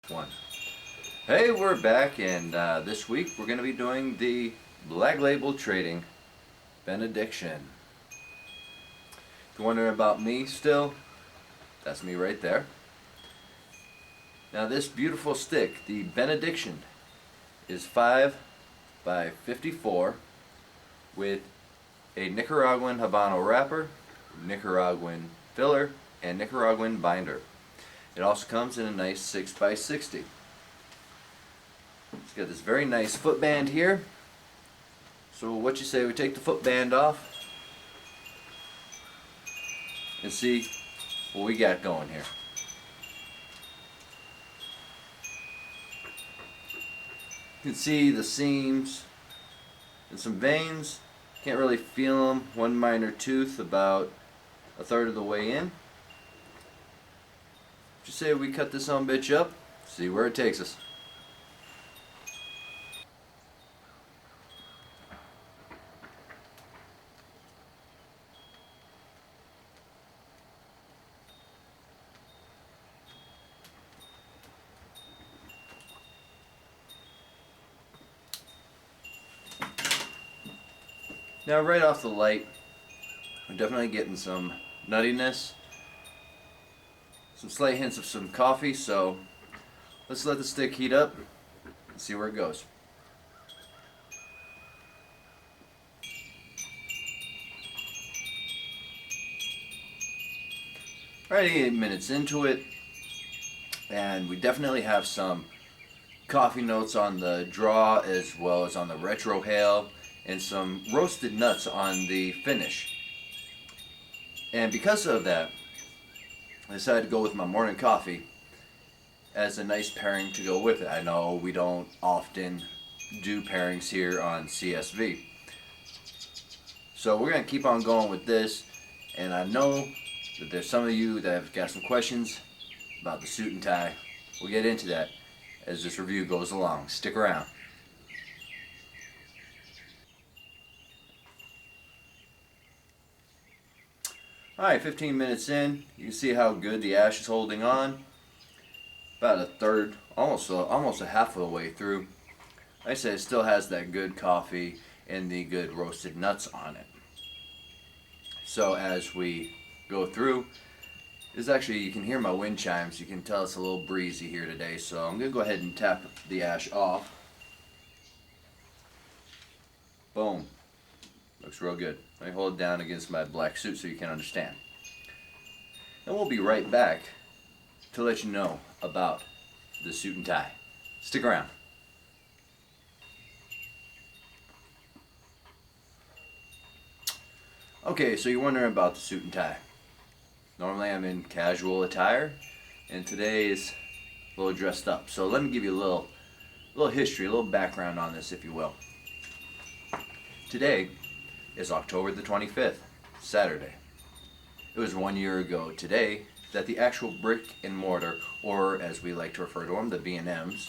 One. Hey, we're back, and this week we're going to be doing the Black Label Trading Benediction. If you're wondering about me still, that's me right there. Now this beautiful stick, the Benediction, is 5 by 54 with a Nicaraguan Habano wrapper, Nicaraguan filler, and Nicaraguan binder. It also comes in a nice 6 by 60. It's got this very nice footband here. So what you say we take the footband off and see what we got going here. You can see the seams and some veins. Can't really feel them. One minor tooth about a third of the way in. Just say we cut this on bitch up, see where it takes us. Now right off the light, we're definitely getting some nuttiness, some slight hints of some coffee, so let's let the stick heat up and see where it goes. Alright, 8 minutes into it, and we definitely have some coffee notes on the draw as well as on the retrohale, and some roasted nuts on the finish. And because of that, I decided to go with my morning coffee as a nice pairing to go with it. I know we don't often do pairings here on CSV. So we're going to keep on going with this, and I know that there's some of you that have got some questions about the suit and tie. We'll get into that as this review goes along. Stick around. Alright, 15 minutes in, you can see how good the ash is holding on. About a third, almost a half of the way through. Like I said, it still has that good coffee and the good roasted nuts on it. So as we go through, this actually, you can hear my wind chimes. You can tell it's a little breezy here today, so I'm going to go ahead and tap the ash off. Boom. Looks real good. Let me hold it down against my black suit so you can understand. And we'll be right back to let you know about the suit and tie. Stick around. Okay, so you're wondering about the suit and tie. Normally I'm in casual attire, and today is a little dressed up. So let me give you a little history, a little background on this, if you will. Today is October the 25th, Saturday. It was 1 year ago today that the actual brick and mortar, or as we like to refer to them, the B&Ms,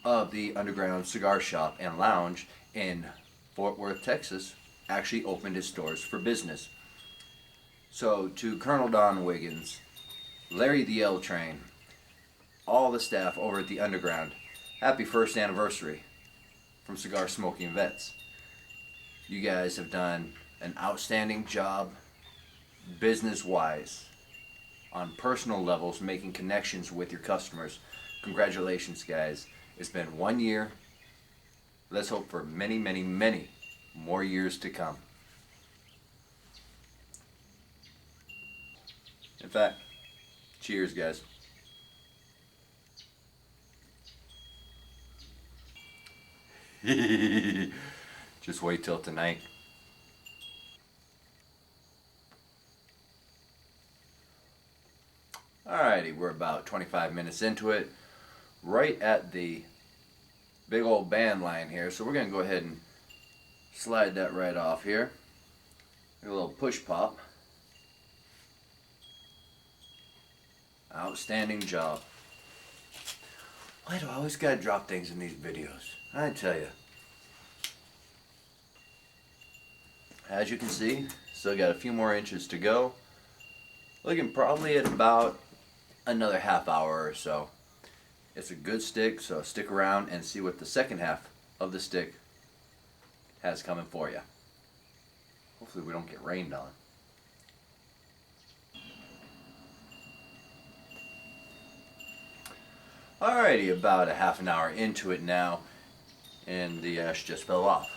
of the underground cigar shop and lounge in Fort Worth, Texas, actually opened its doors for business. So to Colonel Don Wiggins, Larry the L Train, all the staff over at the underground, happy first anniversary from CigarSmokingVets. You guys have done an outstanding job business-wise, on personal levels, making connections with your customers. Congratulations, guys. It's been 1 year. Let's hope for many, many, many more years to come. In fact, cheers, guys. Just wait till tonight. Alrighty, we're about 25 minutes into it, right at the big old band line here, so we're going to go ahead and slide that right off here. A little push pop. Outstanding job. Why do I always gotta drop things in these videos? I tell you. As you can see, still got a few more inches to go. Looking probably at about another half hour or so. It's a good stick, so stick around and see what the second half of the stick has coming for you. Hopefully we don't get rained on. Alrighty, about a half an hour into it now, and the ash just fell off.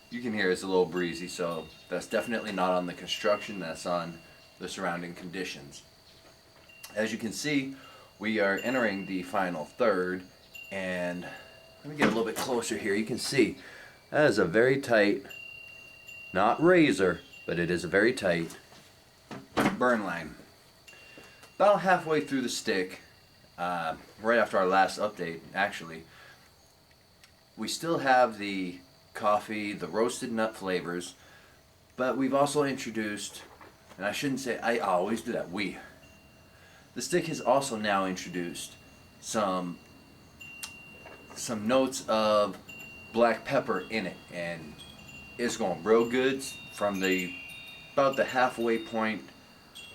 You can hear it's a little breezy, so that's definitely not on the construction, that's on the surrounding conditions. As you can see, we are entering the final third, and let me get a little bit closer here. You can see that is a very tight, not razor, but it is a very tight burn line. About halfway through the stick, right after our last update, actually, we still have the coffee, the roasted nut flavors, but we've also introduced, and I shouldn't say I always do that, the stick has also now introduced some notes of black pepper in it, and it's going real good from about the halfway point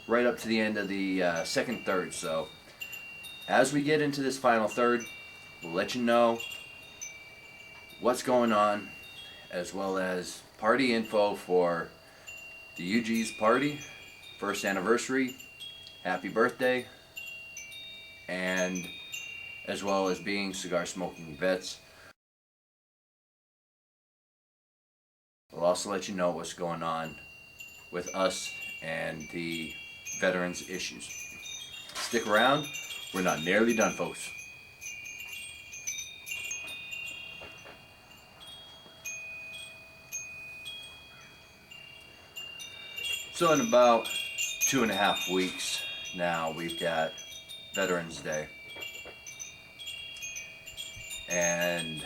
right up to the end of the second third. So as we get into this final third, we'll let you know what's going on, as well as party info for the UG's party, first anniversary, happy birthday, and as well as being Cigar Smoking Vets. We'll also let you know what's going on with us and the veterans issues. Stick around, we're not nearly done, folks. So in about 2.5 weeks now, we've got Veterans Day. And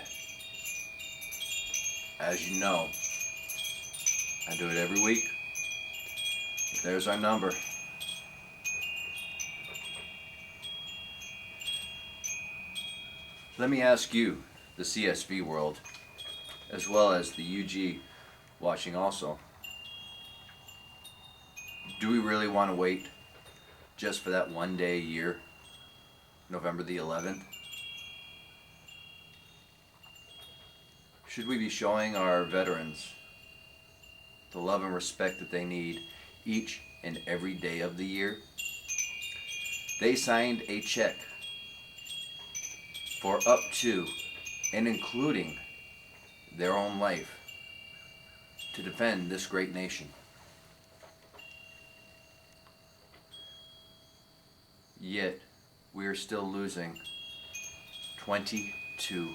as you know, I do it every week. There's our number. Let me ask you, the CSV world, as well as the UG watching also, do we really want to wait just for that one day a year, November the 11th? Should we be showing our veterans the love and respect that they need each and every day of the year? They signed a check for up to and including their own life to defend this great nation. Yet we are still losing 22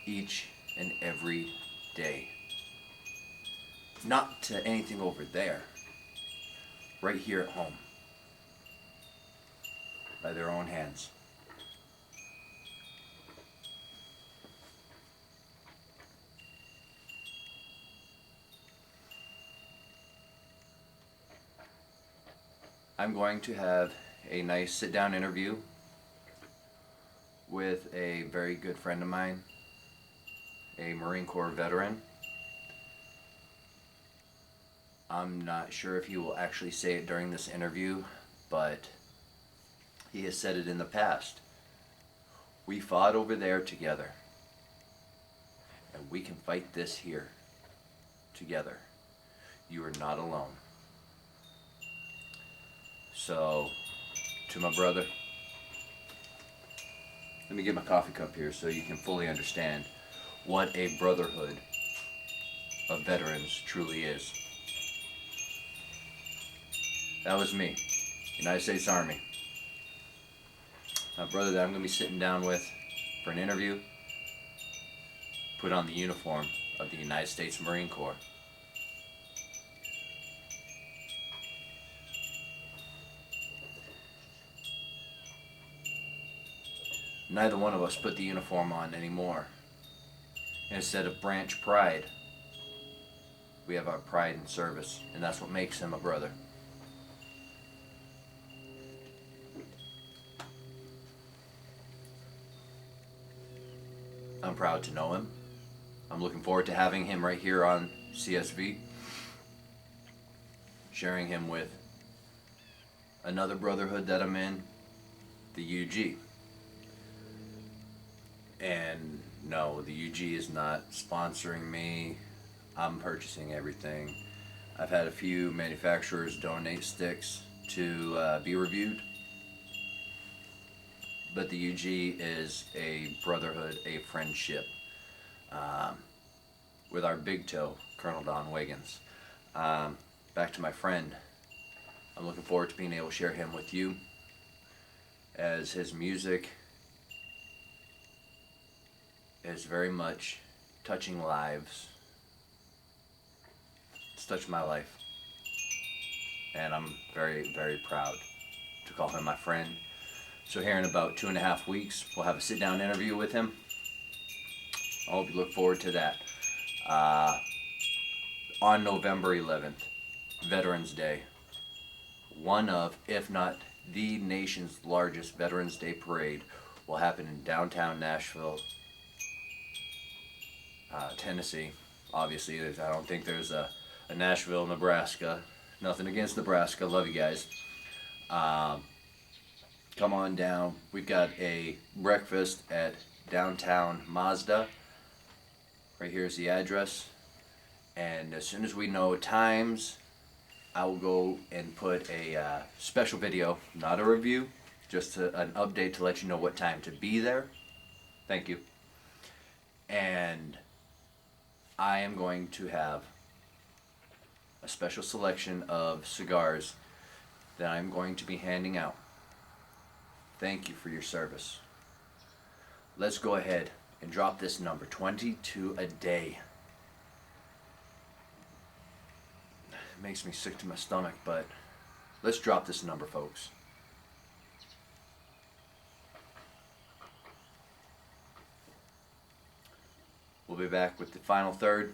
each and every day. Not to anything over there, right here at home, by their own hands. I'm going to have a nice sit-down interview with a very good friend of mine, a Marine Corps veteran. I'm not sure if he will actually say it during this interview, but he has said it in the past. We fought over there together, and we can fight this here together. You are not alone. So, to my brother, let me get my coffee cup here so you can fully understand what a brotherhood of veterans truly is. That was me, United States Army. My brother that I'm going to be sitting down with for an interview put on the uniform of the United States Marine Corps. Neither one of us put the uniform on anymore. Instead of branch pride, we have our pride in service, and that's what makes him a brother. I'm proud to know him. I'm looking forward to having him right here on CSV, sharing him with another brotherhood that I'm in, the UG. And no, the UG is not sponsoring me. I'm purchasing everything. I've had a few manufacturers donate sticks to be reviewed, but the UG is a brotherhood, a friendship um, with our big toe, Colonel Don Wiggins. Back to my friend. I'm looking forward to being able to share him with you, as his music is very much touching lives. It's touched my life, and I'm very, very proud to call him my friend. So here in about 2.5 weeks, we'll have a sit-down interview with him. I hope you look forward to that. On November 11th, Veterans Day, one of, if not the nation's largest Veterans Day parade will happen in downtown Nashville, Tennessee. Obviously, I don't think there's a Nashville, Nebraska. Nothing against Nebraska. Love you guys. Come on down. We've got a breakfast at downtown Mazda. Right here's the address. And as soon as we know times, I will go and put a special video, not a review, just an update to let you know what time to be there. Thank you. And I am going to have a special selection of cigars that I'm going to be handing out. Thank you for your service. Let's go ahead and drop this number, 22 a day. It makes me sick to my stomach, but let's drop this number, folks. We'll be back with the final third,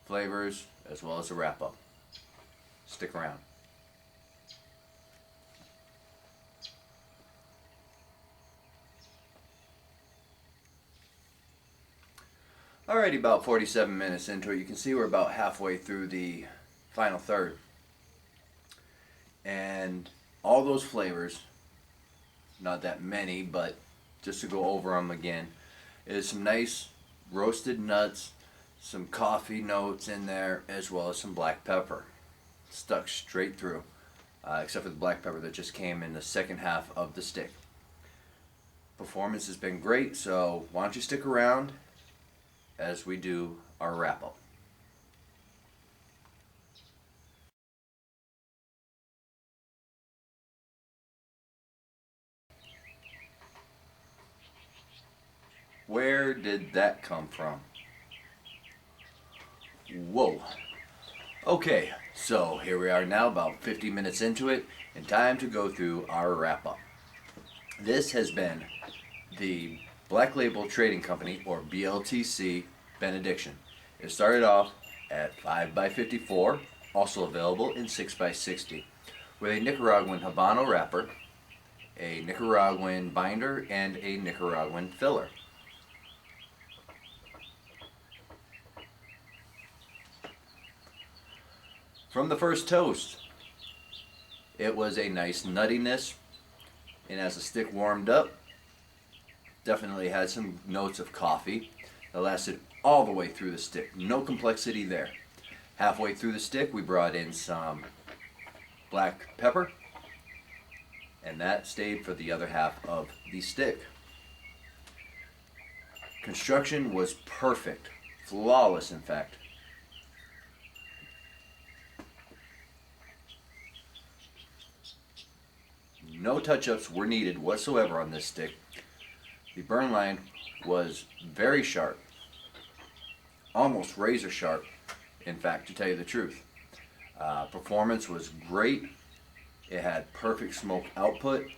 flavors, as well as a wrap-up. Stick around. Alrighty, about 47 minutes into it. You can see we're about halfway through the final third. And all those flavors, not that many, but just to go over them again, is some nice roasted nuts, some coffee notes in there, as well as some black pepper. Stuck straight through, except for the black pepper that just came in the second half of the stick. Performance has been great, so why don't you stick around as we do our wrap-up. Where did that come from? Whoa. Okay, so here we are now, about 50 minutes into it, and time to go through our wrap-up. This has been the Black Label Trading Company, or BLTC Benediction. It started off at 5x54, also available in 6x60, with a Nicaraguan Habano wrapper, a Nicaraguan binder, and a Nicaraguan filler. From the first toast, it was a nice nuttiness, and as the stick warmed up, definitely had some notes of coffee that lasted all the way through the stick. No complexity there. Halfway through the stick, we brought in some black pepper, and that stayed for the other half of the stick. Construction was perfect, flawless in fact. No touch-ups were needed whatsoever on this stick. The burn line was very sharp, almost razor sharp, in fact, to tell you the truth. Performance was great. It had perfect smoke output.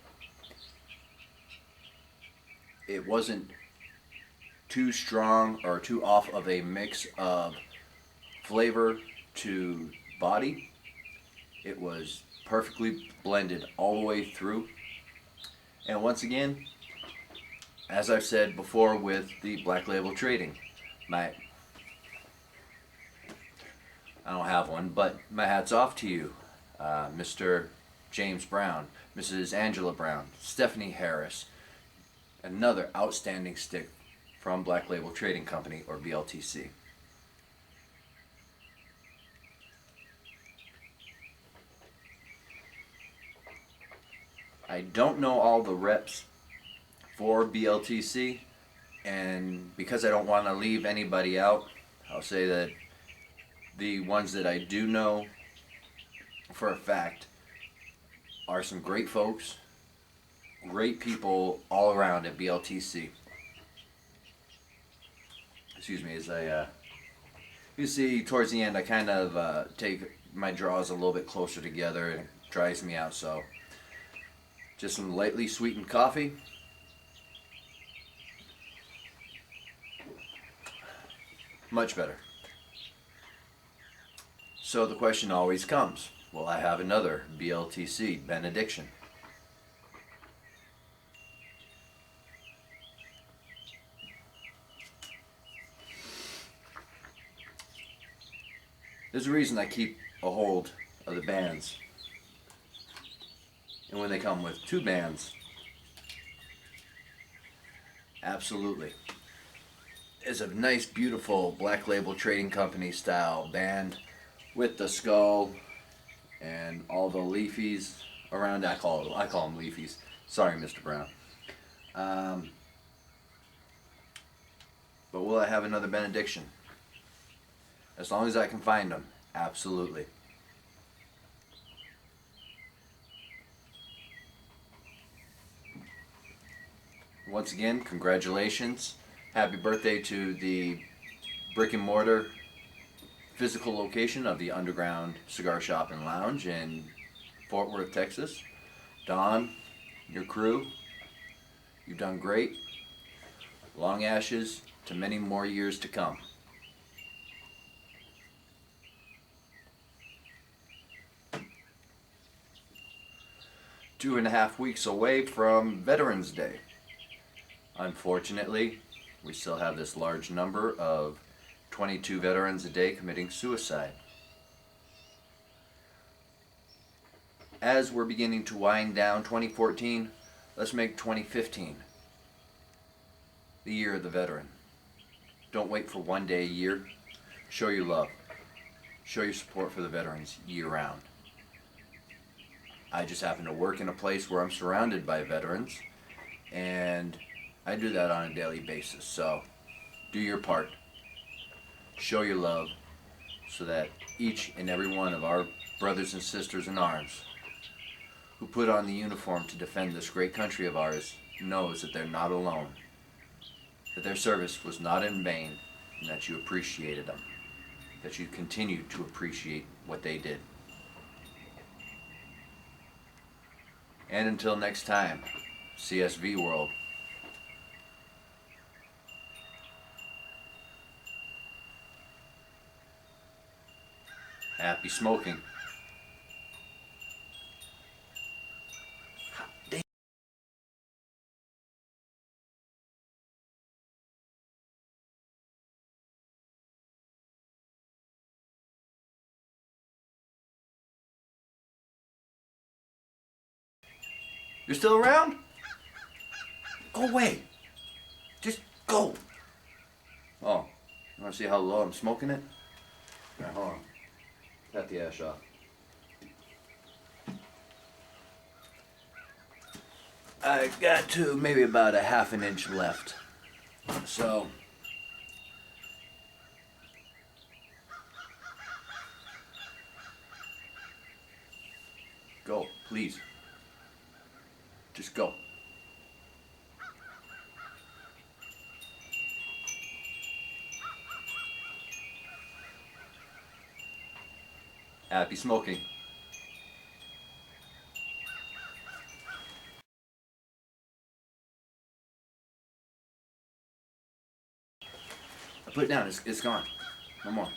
It wasn't too strong or too off of a mix of flavor to body. It was perfectly blended all the way through. And once again, as I've said before with the Black Label Trading, I don't have one, but my hat's off to you, Mr. James Brown, Mrs. Angela Brown, Stephanie Harris, Another outstanding stick from Black Label Trading Company, or BLTC. I don't know all the reps for BLTC, and because I don't want to leave anybody out, I'll say that the ones that I do know for a fact are some great folks, great people all around at BLTC. Excuse me, as you see towards the end, I kind of take my draws a little bit closer together, and it dries me out. So just some lightly sweetened coffee. Much better. So the question always comes, will I have another BLTC Benediction? There's a reason I keep a hold of the bands. And when they come with two bands, absolutely. It's a nice, beautiful Black Label Trading Company style band with the skull and all the leafies around. I call them leafies. Sorry, Mr. Brown. But will I have another benediction? As long as I can find them, absolutely. Once again, congratulations. Happy birthday to the brick and mortar physical location of the Underground Cigar Shop and Lounge in Fort Worth, Texas. Don, your crew, you've done great. Long ashes to many more years to come. Two and a half weeks away from Veterans Day. Unfortunately, we still have this large number of 22 veterans a day committing suicide. As we're beginning to wind down 2014, let's make 2015 the year of the veteran. Don't wait for one day a year. Show your love. Show your support for the veterans year round. I just happen to work in a place where I'm surrounded by veterans, and I do that on a daily basis. So do your part. Show your love so that each and every one of our brothers and sisters in arms who put on the uniform to defend this great country of ours knows that they're not alone, that their service was not in vain, and that you appreciated them, that you continue to appreciate what they did. And until next time, CSV World. Happy smoking. You're still around? Go away. Just go. Oh, you want to see how low I'm smoking it? Yeah, hold on. Cut the ash off. I got to maybe about a half an inch left. So, go, please. Just go. Happy smoking. I put it down. It's gone. No more.